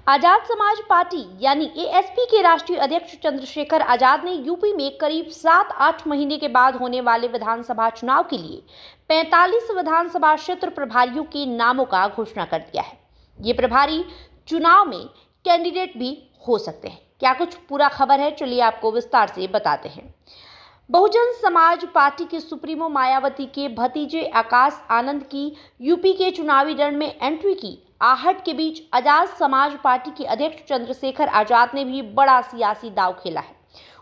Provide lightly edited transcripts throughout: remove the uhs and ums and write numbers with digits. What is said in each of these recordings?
Azad Samaj party यानी ASP के राष्ट्रीय अध्यक्ष चंद्रशेखर आजाद ने यूपी में करीब 7-8 महीने के बाद होने वाले विधानसभा चुनाव के लिए 45 विधानसभा क्षेत्र प्रभारियों के नामों का घोषणा कर दिया है। ये प्रभारी चुनाव में कैंडिडेट भी हो सकते हैं। क्या कुछ पूरा खबर है, चलिए आपको विस्तार से बताते हैं। बहुजन समाज पार्टी के सुप्रीमो मायावती के भतीजे आकाश आनंद की यूपी के चुनावी रण में एंट्री की आहट के बीच आजाद समाज पार्टी के अध्यक्ष चंद्रशेखर आजाद ने भी बड़ा सियासी दांव खेला है।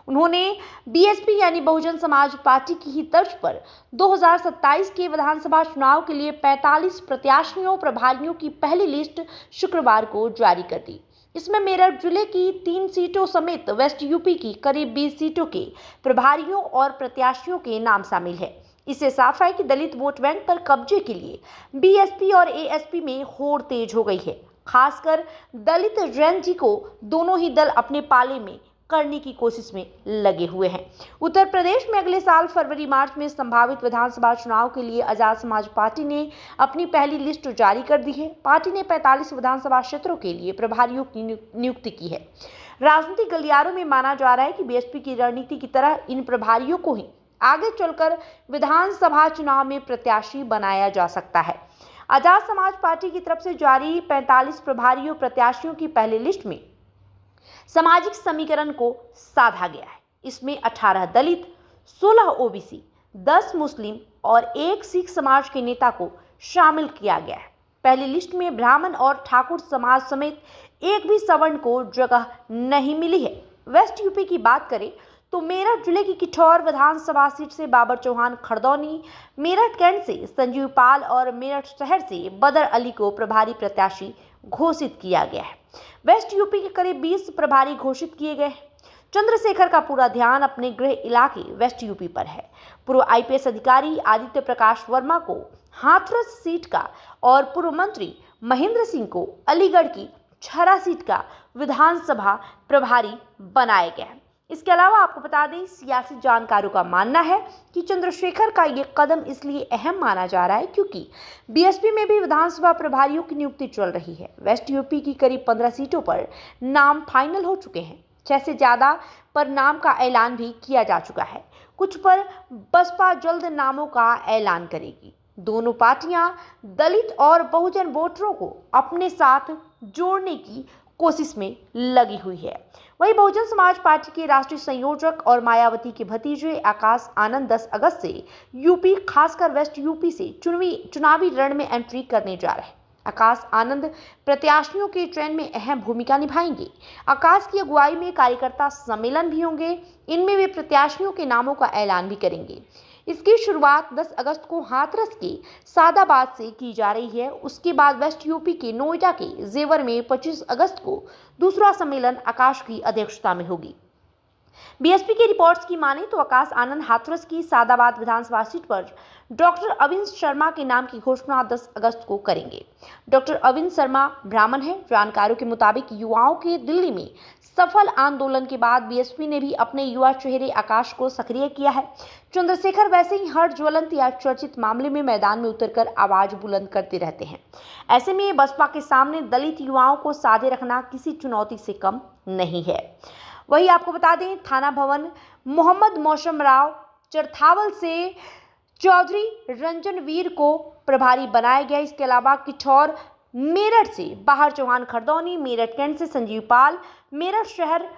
उन्होंने बीएसपी यानी बहुजन समाज पार्टी की ही तर्ज पर 2027 के विधानसभा चुनाव के लिए 45 प्रत्याशियों प्रभारियों की पहली लिस्ट शुक्रवार को जारी कर दी। इसमें मेरठ जिले की 3 सीटों समेत वेस्ट यूपी की करीब 20 सीटों के प्रभारियों और प्रत्याशियों के नाम शामिल है। इससे साफ है कि दलित वोट बैंक पर कब्जे के लिए बीएसपी और एएसपी में होड़ तेज हो गई है। खासकर दलित जैन जी को दोनों ही दल अपने पाले में करने की कोशिश में लगे हुए हैं। उत्तर प्रदेश में अगले साल फरवरी-मार्च में संभावित विधानसभा चुनाव के लिए आजाद समाज पार्टी ने अपनी पहली लिस्ट जारी कर दी है। पार्टी ने 45 विधानसभा क्षेत्रों के लिए प्रभारियों की नियुक्ति की है। राजनीतिक गलियारों में माना जा रहा है कि बीएसपी की रणनीति की तरह इन प्रभारियों को ही आगे चलकर विधानसभा चुनाव में प्रत्याशी बनाया जा सकता है। आजाद समाज पार्टी की तरफ से जारी 45 प्रभारियों प्रत्याशियों की पहली लिस्ट में सामाजिक समीकरण को साधा गया है। इसमें 18 दलित, 16 ओबीसी, 10 मुस्लिम और 1 सिख समाज के नेता को शामिल किया गया है। पहली लिस्ट में ब्राह्मण और ठाकुर समाज समेत एक भी सवर्ण को जगह नहीं मिली है। वेस्ट यूपी की बात करें तो मेरठ जिले की किठौर विधानसभा सीट से बाबर चौहान खड़दौनी, मेरठ कैंट से संजीव पाल और मेरठ शहर से बदर अली को प्रभारी प्रत्याशी घोषित किया गया है। वेस्ट यूपी के करीब 20 प्रभारी घोषित किए गए हैं। चंद्रशेखर का पूरा ध्यान अपने गृह इलाके वेस्ट यूपी पर है। पूर्व आईपीएस अधिकारी आदित्य प्रकाश वर्मा को हाथरस सीट का और पूर्व मंत्री महेंद्र सिंह को अलीगढ़ की छरा सीट का विधानसभा प्रभारी बनाया गया है। इसके अलावा आपको बता दें, सियासी जानकारों का मानना है कि चंद्रशेखर का ये कदम इसलिए अहम माना जा रहा है क्योंकि बीएसपी में भी विधानसभा प्रभारियों की नियुक्ति चल रही है। वेस्ट यूपी की करीब 15 सीटों पर नाम फाइनल हो चुके हैं। 6 से ज्यादा पर नाम का ऐलान भी किया जा चुका है। कुछ पर बसपा जल्द नामों का ऐलान करेगी। दोनों पार्टियां दलित और बहुजन वोटरों को अपने साथ जोड़ने की कोशिश में लगी हुई है। वहीं बहुजन समाज पार्टी के राष्ट्रीय संयोजक और मायावती के भतीजे आकाश आनंद 10 अगस्त से यूपी खासकर वेस्ट यूपी से चुनावी रण में एंट्री करने जा रहे हैं। आकाश आनंद प्रत्याशियों के चयन में अहम भूमिका निभाएंगे। आकाश की अगुवाई में कार्यकर्ता सम्मेलन भी होंगे। इनमें वे प्रत्याशियों के नामों का ऐलान भी करेंगे। इसकी शुरुआत 10 अगस्त को हाथरस के सादाबाद से की जा रही है। उसके बाद वेस्ट यूपी के नोएडा के जेवर में 25 अगस्त को दूसरा सम्मेलन आकाश की अध्यक्षता में होगी। बीएसपी की रिपोर्ट्स की माने तो आकाश आनंद हाथरस की सादाबाद विधानसभा सीट पर डॉक्टर अविन शर्मा के नाम की घोषणा 10 अगस्त को करेंगे। डॉक्टर अविन शर्मा ब्राह्मण हैं। जानकारों के मुताबिक युवाओं के दिल्ली में सफल आंदोलन के बाद बीएसपी ने भी अपने युवा चेहरे आकाश को सक्रिय किया है। चंद्रशेखर वैसे ही हर ज्वलंत या चर्चित मामले में मैदान में उतरकर आवाज बुलंद करते रहते हैं। ऐसे में बसपा के सामने दलित युवाओं को साधे रखना किसी चुनौती से कम नहीं है। वही आपको बता दें, थाना भवन मोहम्मद मौसम राव चरथावल से चौधरी रंजनवीर को प्रभारी बनाया गया। इसके अलावा किठौर मेरठ से बाहर चौहान खड़दौनी, मेरठ कैंट से संजीव पाल, मेरठ शहर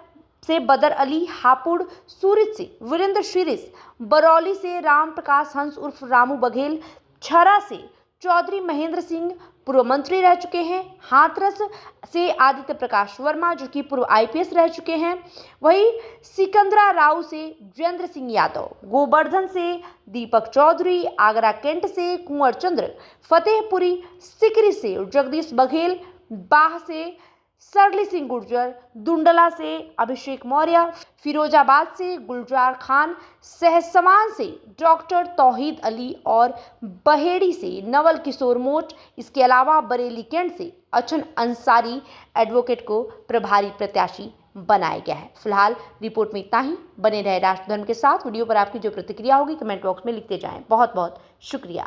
से बदर अली, हापुड़ सूरत से वीरेंद्र शीरिस, बरौली से राम प्रकाश हंस उर्फ रामू बघेल, छरा से चौधरी महेंद्र सिंह पूर्व मंत्री रह चुके हैं, हाथरस से आदित्य प्रकाश वर्मा जो कि पूर्व आईपीएस रह चुके हैं, वही सिकंदरा राव से जयेंद्र सिंह यादव, गोवर्धन से दीपक चौधरी, आगरा कैंट से कुंवर चंद्र, फतेहपुरी सिकरी से जगदीश बघेल, बाह से सरली सिंह गुर्जर, दुंडला से अभिषेक मौर्य, फिरोजाबाद से गुलजार खान, सहसवान से डॉक्टर तौहीद अली और बहेड़ी से नवल किशोर मोट। इसके अलावा बरेली कैंट से अचन अंसारी एडवोकेट को प्रभारी प्रत्याशी बनाया गया है। फिलहाल रिपोर्ट में इतना ही। बने रहे राष्ट्रधर्म के साथ। वीडियो पर आपकी जो प्रतिक्रिया होगी कमेंट बॉक्स में लिखते जाएं। बहुत बहुत शुक्रिया।